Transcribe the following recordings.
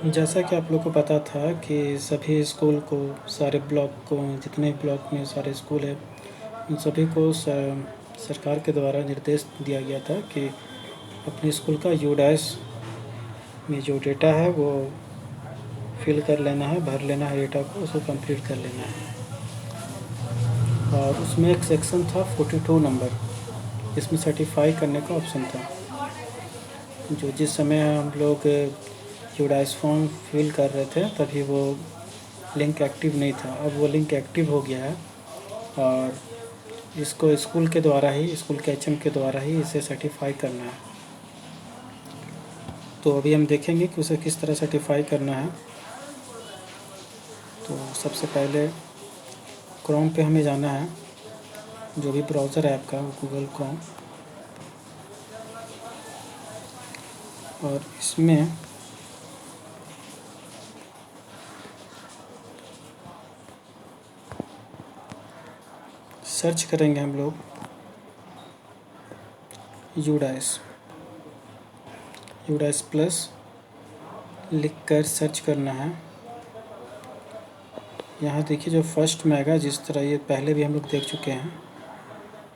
जैसा कि आप लोग को पता था कि सभी स्कूल को, सारे ब्लॉक को, जितने ब्लॉक में सारे स्कूल हैं, उन सभी को सरकार के द्वारा निर्देश दिया गया था कि अपने स्कूल का यूडाइस में जो डेटा है वो फिल कर लेना है, भर लेना है डेटा को, उसको कंप्लीट कर लेना है। और उसमें एक सेक्शन था 42 नंबर, इसमें सर्टिफाई करने का ऑप्शन था। जो जिस समय हम लोग यूडाइस फॉर्म फिल कर रहे थे तभी वो लिंक एक्टिव नहीं था। अब वो लिंक एक्टिव हो गया है और इसको स्कूल के द्वारा ही, स्कूल के एचएम के द्वारा ही इसे सर्टिफाई करना है। तो अभी हम देखेंगे कि उसे किस तरह सर्टिफाई करना है। तो सबसे पहले क्रोम पे हमें जाना है, जो भी ब्राउज़र है आपका गूगल क्रोम, और इसमें सर्च करेंगे हम लोग यूडाइस प्लस लिख कर सर्च करना है। यहाँ देखिए जो फर्स्ट में आएगा, जिस तरह ये पहले भी हम लोग देख चुके हैं,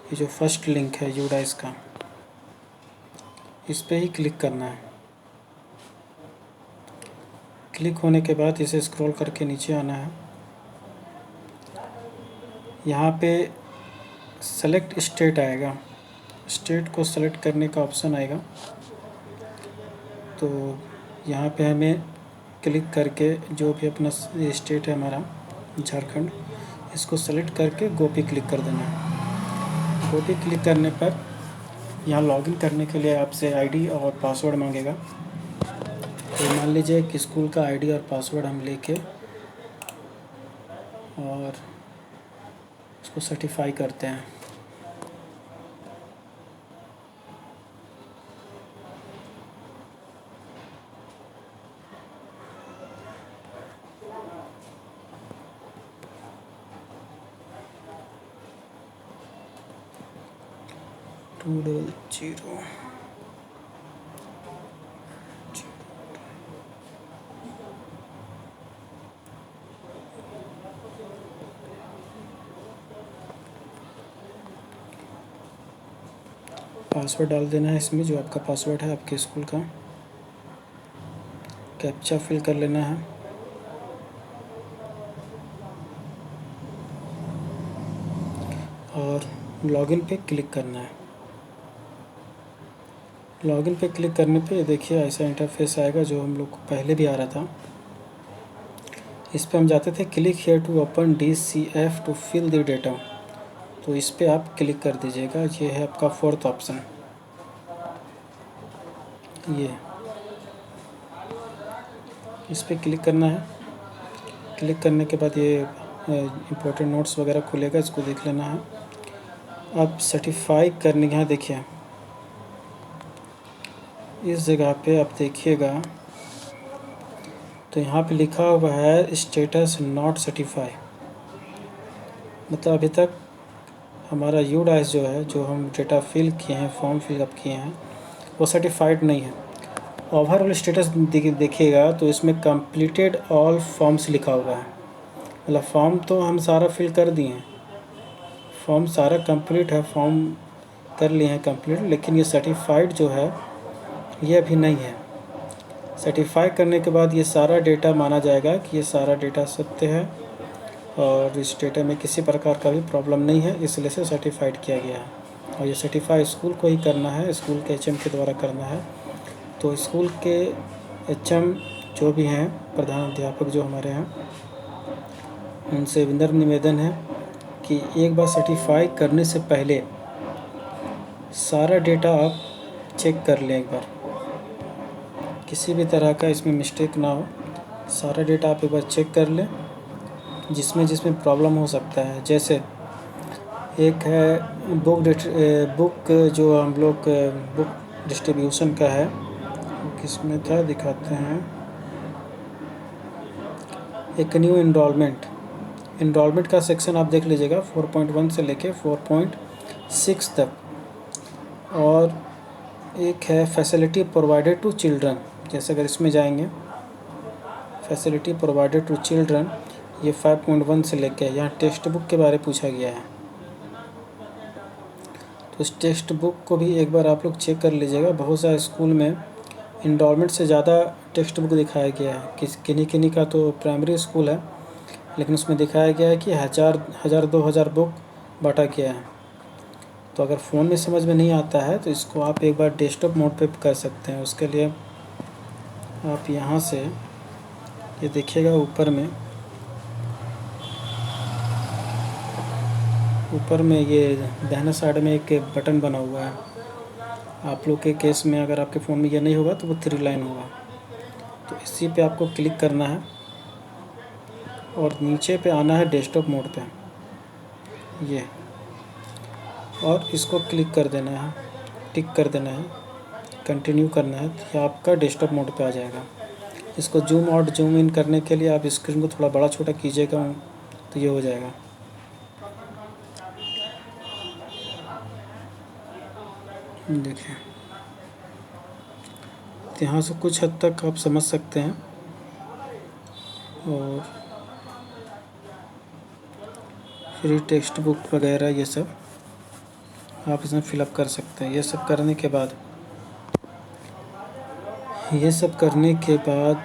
ये जो फर्स्ट लिंक है यूडाइस का, इस पर ही क्लिक करना है। क्लिक होने के बाद इसे स्क्रॉल करके नीचे आना है। यहाँ पे सेलेक्ट स्टेट आएगा, स्टेट को सेलेक्ट करने का ऑप्शन आएगा। तो यहाँ पे हमें क्लिक करके जो भी अपना स्टेट है हमारा झारखंड, इसको सेलेक्ट करके गो पे क्लिक कर देना है। गो पे क्लिक करने पर यहाँ लॉगिन करने के लिए आपसे आईडी और पासवर्ड मांगेगा। तो मान लीजिए कि स्कूल का आईडी और पासवर्ड हम लेके और उसको सर्टिफाई करते हैं। टू डबल जीरो पासवर्ड डाल देना है इसमें, जो आपका पासवर्ड है आपके स्कूल का। कैप्चा फिल कर लेना है। और लॉगिन पे क्लिक करना है। लॉगिन पे क्लिक करने पे देखिए ऐसा इंटरफेस आएगा जो हम लोग को पहले भी आ रहा था। इस पे हम जाते थे click here to open DCF to fill the data, तो इस पे आप क्लिक कर दीजिएगा। ये है आपका फोर्थ ऑप्शन, ये इस पे क्लिक करना है। क्लिक करने के बाद ये इम्पोर्टेंट नोट्स वगैरह खुलेगा, इसको देख लेना है। अब सर्टिफाई करने, यहाँ देखिए इस जगह पे आप देखिएगा तो यहाँ पे लिखा हुआ है स्टेटस नॉट सर्टिफाई, मतलब अभी तक हमारा यूडाइस जो है, जो हम डेटा फिल किए हैं, फॉर्म फिलअप किए हैं, वो सर्टिफाइड नहीं है। ओवरऑल स्टेटस देखिएगा तो इसमें कंप्लीटेड ऑल फॉर्म्स लिखा हुआ है, मतलब फॉर्म तो हम सारा फिल कर दिए हैं, फॉर्म सारा कंप्लीट है, फॉर्म कर लिए हैं कंप्लीट, लेकिन ये सर्टिफाइड जो है ये अभी नहीं है। सर्टिफाई करने के बाद ये सारा डेटा माना जाएगा कि ये सारा डेटा सत्य है और इस डेटा में किसी प्रकार का भी प्रॉब्लम नहीं है, इसलिए से सर्टिफाइड किया गया है। और ये सर्टिफाई स्कूल को ही करना है, स्कूल के एचएम के द्वारा करना है। तो स्कूल के एचएम जो भी हैं, प्रधान अध्यापक जो हमारे हैं, उनसे विनम्र निवेदन है कि एक बार सर्टिफाई करने से पहले सारा डेटा आप चेक कर लें एक बार, किसी भी तरह का इसमें मिस्टेक ना हो। सारा डेटा आप एक बार चेक कर लें, जिसमें प्रॉब्लम हो सकता है। जैसे एक है बुक जो हम लोग बुक डिस्ट्रीब्यूशन का है, किसमें था दिखाते हैं। एक न्यू इनरोलमेंट का सेक्शन आप देख लीजिएगा 4.1 से लेके 4.6 तक। और एक है फैसिलिटी प्रोवाइडेड टू चिल्ड्रन, जैसे अगर इसमें जाएंगे फैसिलिटी प्रोवाइडेड टू चिल्ड्रन, ये 5.1 से लेके यहाँ टेक्स्ट बुक के बारे में पूछा गया है। तो इस टेक्स्ट बुक को भी एक बार आप लोग चेक कर लीजिएगा। बहुत सारे स्कूल में इंस्टॉलमेंट से ज़्यादा टेक्स्ट बुक दिखाया गया है। किन्हीं किन्हीं का तो प्राइमरी स्कूल है, लेकिन उसमें दिखाया गया है कि 1000 बुक बांटा गया है। तो अगर फ़ोन में समझ में नहीं आता है तो इसको आप एक बार डेस्कटॉप मोड पे कर सकते हैं। उसके लिए आप यहाँ से ये देखिएगा, ऊपर में ये दाहिने साइड में एक बटन बना हुआ है। आप लोग के केस में अगर आपके फ़ोन में ये नहीं होगा तो वो 3 लाइन होगा। तो इसी पे आपको क्लिक करना है और नीचे पे आना है डेस्कटॉप मोड पे, ये, और इसको क्लिक कर देना है, टिक कर देना है, कंटिन्यू करना है। तो ये आपका डेस्कटॉप मोड पे आ जाएगा। इसको जूम आउट जूम इन करने के लिए आप स्क्रीन को थोड़ा बड़ा छोटा कीजिएगा तो ये हो जाएगा। देखिए, तो यहाँ से कुछ हद तक आप समझ सकते हैं और फ्री टेक्स्ट बुक वगैरह ये सब आप इसमें फिलअप कर सकते हैं। ये सब करने के बाद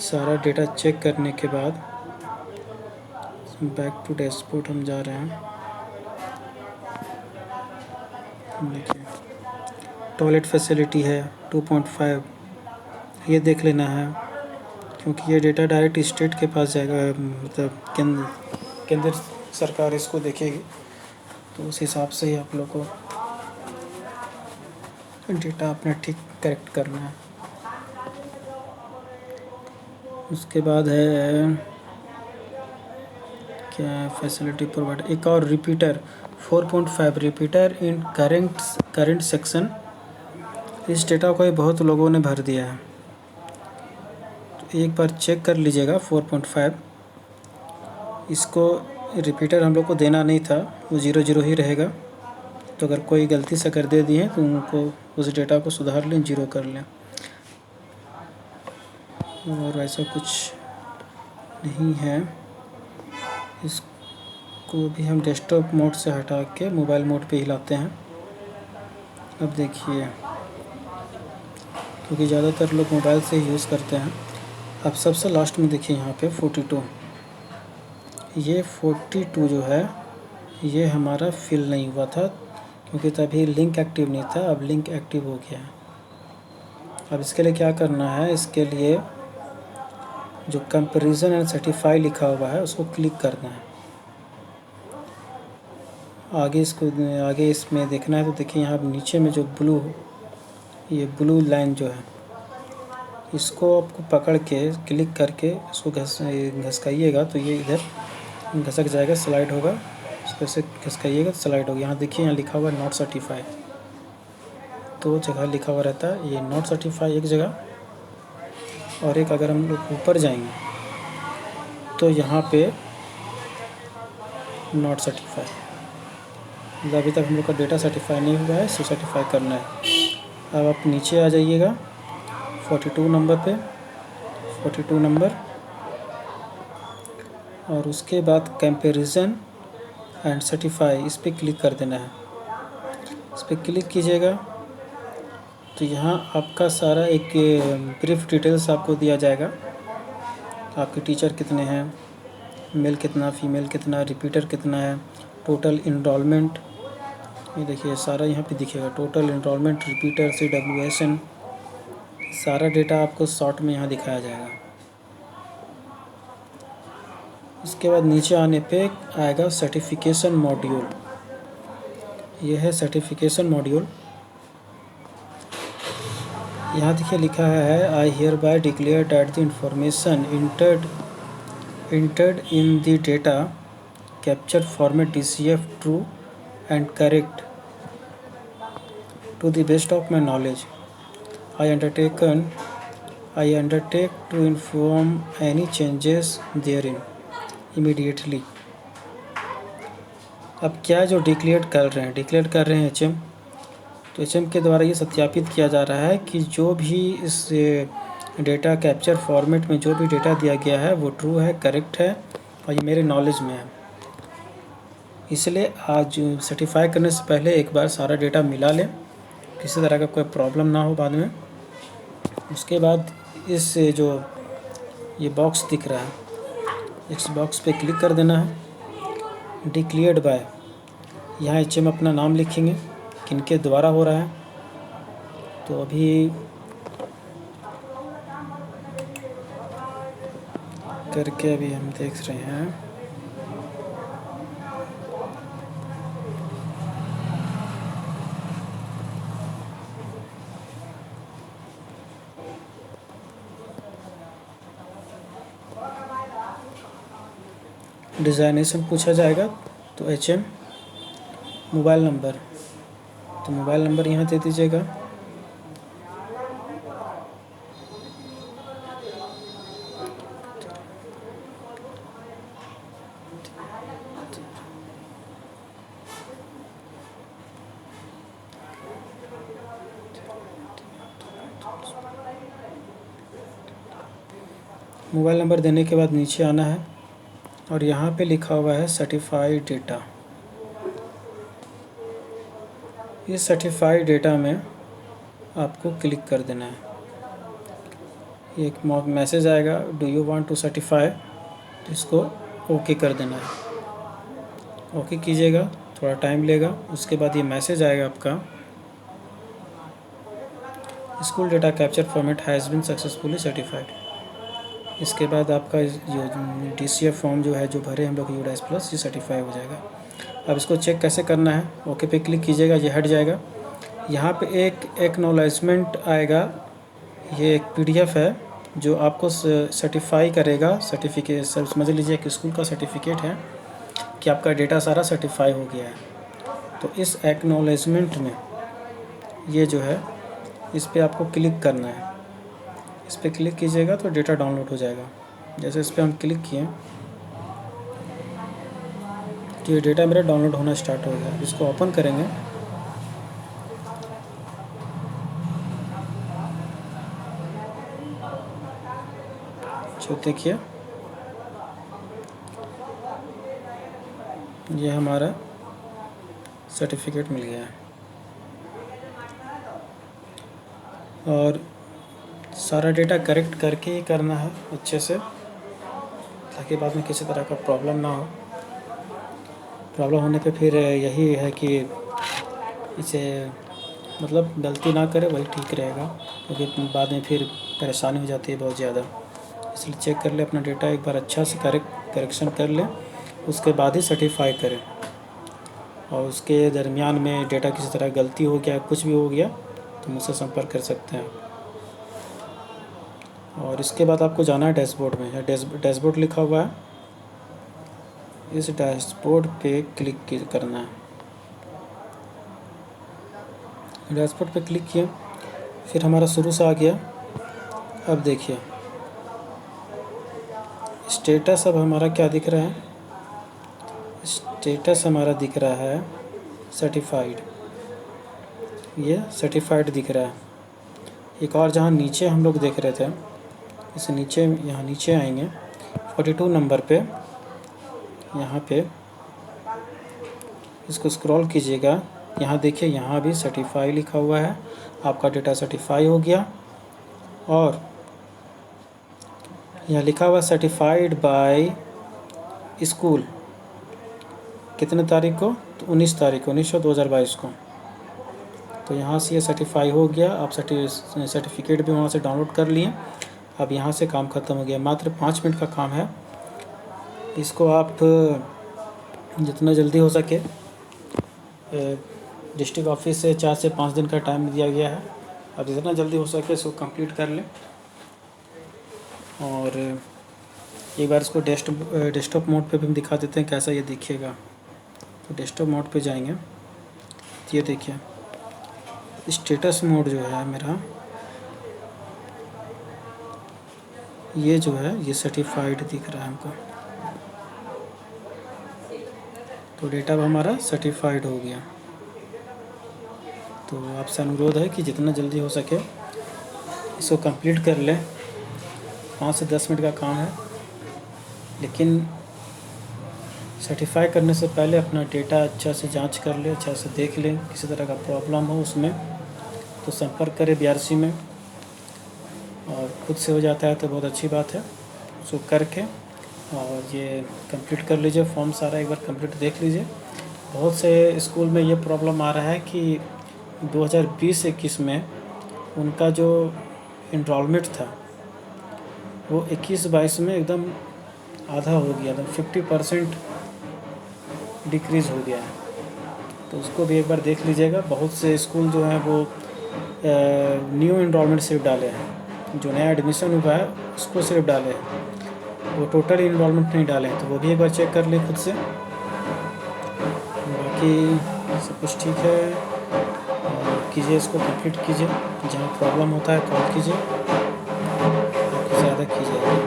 सारा डेटा चेक करने के बाद बैक टू डैशबोर्ड हम जा रहे हैं। देखिए, टॉयलेट फैसिलिटी है 2.5, ये देख लेना है, क्योंकि ये डेटा डायरेक्ट स्टेट के पास जाएगा, मतलब केंद्र सरकार इसको देखेगी। तो उस हिसाब से ही आप लोग को डेटा अपना ठीक करेक्ट करना है। उसके बाद है क्या, फैसिलिटी प्रोवाइड, एक और रिपीटर 4.5 रिपीटर इन करेंट सेक्शन। इस डेटा को बहुत लोगों ने भर दिया है, तो एक बार चेक कर लीजिएगा 4.5। इसको रिपीटर हम लोग को देना नहीं था, वो 00 ही रहेगा। तो अगर कोई गलती से कर दे दिए तो उनको उस डेटा को सुधार लें, 0 कर लें। और ऐसा कुछ नहीं है। इसको भी हम डेस्कटॉप मोड से हटा के मोबाइल मोड पे ही लाते हैं। अब देखिए, क्योंकि ज़्यादातर लोग मोबाइल से ही यूज़ करते हैं। अब सबसे लास्ट में देखिए यहाँ पे 42, ये 42 जो है ये हमारा फिल नहीं हुआ था, क्योंकि तभी लिंक एक्टिव नहीं था। अब लिंक एक्टिव हो गया है। अब इसके लिए क्या करना है, इसके लिए जो कंपैरिजन एंड सर्टिफाई लिखा हुआ है उसको क्लिक करना है। आगे इसमें देखना है तो देखिए, यहाँ नीचे में जो ब्लू लाइन जो है, इसको आपको पकड़ के क्लिक करके इसको घसकाइएगा तो ये इधर घसक जाएगा, स्लाइड होगा। इसको ऐसे घसकाइएगा तो स्लाइड होगा। यहाँ देखिए, यहाँ लिखा हुआ है नॉट सर्टिफाई, 2 जगह लिखा हुआ रहता है। ये नॉट सर्टिफाई एक जगह, और एक अगर हम लोग ऊपर जाएंगे तो यहाँ पे नॉट सर्टिफाई, मतलब अभी तक हम लोग का डेटा सर्टिफाई नहीं हुआ है, इसको सर्टिफाई करना है। अब आप नीचे आ जाइएगा 42 नंबर पे, 42 नंबर, और उसके बाद कंपैरिजन एंड सर्टिफाई, इस पर क्लिक कर देना है। इस पर क्लिक कीजिएगा तो यहाँ आपका सारा एक ब्रीफ डिटेल्स आपको दिया जाएगा। आपके टीचर कितने हैं, मेल कितना, फीमेल कितना, रिपीटर कितना है, टोटल इनरोलमेंट, ये देखिए सारा यहाँ पे दिखेगा। टोटल इनरोलमेंट, रिपीटर, CWSN, सारा डेटा आपको शॉर्ट में यहाँ दिखाया जाएगा। उसके बाद नीचे आने पे आएगा सर्टिफिकेशन मॉड्यूल, ये है सर्टिफिकेशन मॉड्यूल। यहाँ देखिए लिखा है, I hear bye declare that the information entered in the data capture format DCF true and correct to the best of my knowledge. I undertake to inform any changes therein immediately. अब क्या जो declare कर रहे हैं HM, तो HM के द्वारा ये सत्यापित किया जा रहा है कि जो भी इस डेटा कैप्चर फॉर्मेट में जो भी डेटा दिया गया है वो ट्रू है, करेक्ट है और ये मेरे नॉलेज में है। इसलिए आज सर्टिफाई करने से पहले एक बार सारा डेटा मिला लें, किसी तरह का कोई प्रॉब्लम ना हो बाद में। उसके बाद इस जो ये बॉक्स दिख रहा है, इस बॉक्स पे क्लिक कर देना है। डिक्लेयर्ड बाय, यहाँ एचएम अपना नाम लिखेंगे, किनके द्वारा हो रहा है। तो अभी करके अभी हम देख रहे हैं। डिज़ाइनेशन पूछा जाएगा तो एचएम मोबाइल नंबर, तो मोबाइल नंबर यहाँ दे दीजिएगा। मोबाइल नंबर देने के बाद नीचे आना है और यहाँ पे लिखा हुआ है सर्टिफाइड डेटा। इस सर्टिफाइड डेटा में आपको क्लिक कर देना है। एक मैसेज आएगा, do you want to certify, तो इसको ओके कर देना है। ओके कीजिएगा, थोड़ा टाइम लेगा। उसके बाद ये मैसेज आएगा आपका, school data capture format has been successfully certified. इसके बाद आपका जो DCF फॉर्म जो है जो भरे हम लोग UDAS प्लस, ये सर्टिफाई हो जाएगा। अब इसको चेक कैसे करना है, ओके पे क्लिक कीजिएगा, ये हट जाएगा। यहाँ पे एक एक्नॉलेजमेंट आएगा, ये एक PDF है जो आपको सर्टिफाई करेगा। सर्टिफिकेट समझ लीजिए कि स्कूल का सर्टिफिकेट है कि आपका डेटा सारा सर्टिफाई हो गया है। तो इस एक्नॉलेजमेंट में ये जो है इस पर आपको क्लिक करना है। इस पर क्लिक कीजिएगा तो डेटा डाउनलोड हो जाएगा। जैसे इस पर हम क्लिक किए तो ये डेटा मेरा डाउनलोड होना स्टार्ट हो गया। इसको ओपन करेंगे तो देखिए ये हमारा सर्टिफिकेट मिल गया है। और सारा डेटा करेक्ट करके ही करना है अच्छे से, ताकि बाद में किसी तरह का प्रॉब्लम ना हो। प्रॉब्लम होने पे फिर यही है कि इसे मतलब गलती ना करे, वही ठीक रहेगा, क्योंकि बाद में फिर परेशानी हो जाती है बहुत ज़्यादा। इसलिए चेक कर ले अपना डेटा एक बार अच्छा से करेक्शन कर ले, उसके बाद ही सर्टिफाई करें। और उसके दरमियान में डेटा किसी तरह गलती हो गया, कुछ भी हो गया, तो मुझसे संपर्क कर सकते हैं। और इसके बाद आपको जाना है डैशबोर्ड में। या डैशबोर्ड लिखा हुआ है, इस डैशबोर्ड पे क्लिक करना है। डैशबोर्ड पे क्लिक किया, फिर हमारा शुरू से आ गया। अब देखिए स्टेटस अब हमारा क्या दिख रहा है, स्टेटस हमारा दिख रहा है सर्टिफाइड, ये सर्टिफाइड दिख रहा है। एक और जहाँ नीचे हम लोग देख रहे थे, इस नीचे यहाँ नीचे आएंगे 42 नंबर पे, यहाँ पे इसको स्क्रॉल कीजिएगा। यहाँ देखिए यहाँ भी सर्टिफाई लिखा हुआ है, आपका डेटा सर्टिफाई हो गया। और यहाँ लिखा हुआ सर्टिफाइड बाय स्कूल, कितने तारीख को, तो 19 तारीख को 19/2022 को। तो यहाँ से ये सर्टिफाई हो गया। आप सर्टिफिकेट भी वहाँ से डाउनलोड कर लिए। अब यहाँ से काम ख़त्म हो गया, मात्र 5 मिनट का काम है। इसको आप जितना जल्दी हो सके, डिस्ट्रिक्ट ऑफिस से 4 से 5 दिन का टाइम दिया गया है, अब जितना जल्दी हो सके इसको कंप्लीट कर लें। और एक बार इसको डेस्कटॉप मोड पे भी हम दिखा देते हैं कैसा ये दिखेगा। तो डेस्कटॉप मोड पे जाएंगे, तो ये देखिए स्टेटस मोड जो है मेरा, ये जो है ये सर्टिफाइड दिख रहा है हमको। तो डेटा अब हमारा सर्टिफाइड हो गया। तो आपसे अनुरोध है कि जितना जल्दी हो सके इसको कंप्लीट कर लें। 5 से 10 मिनट का काम है, लेकिन सर्टिफाई करने से पहले अपना डेटा अच्छा से जांच कर ले, अच्छा से देख लें, किसी तरह का प्रॉब्लम हो उसमें तो संपर्क करें BRC में, और खुद से हो जाता है तो बहुत अच्छी बात है। उसको करके और ये कंप्लीट कर लीजिए, फॉर्म सारा एक बार कंप्लीट देख लीजिए। बहुत से स्कूल में ये प्रॉब्लम आ रहा है कि 2020-21 में उनका जो इनरोलमेंट था वो 21-22 में एकदम आधा हो गया, एकदम 50% डिक्रीज़ हो गया है। तो उसको भी एक बार देख लीजिएगा। बहुत से स्कूल जो हैं वो न्यू इनरोलमेंट सिर्फ डाले हैं, जो नया एडमिशन हुआ है उसको सिर्फ डाले हैं, वो टोटल इनरोलमेंट नहीं डाले हैं, तो वो भी एक बार चेक कर ले खुद से। बाकी सब कुछ ठीक है, कीजिए, इसको कंप्लीट कीजिए। जहाँ प्रॉब्लम होता है कॉल कीजिए, ज़्यादा कीजिए।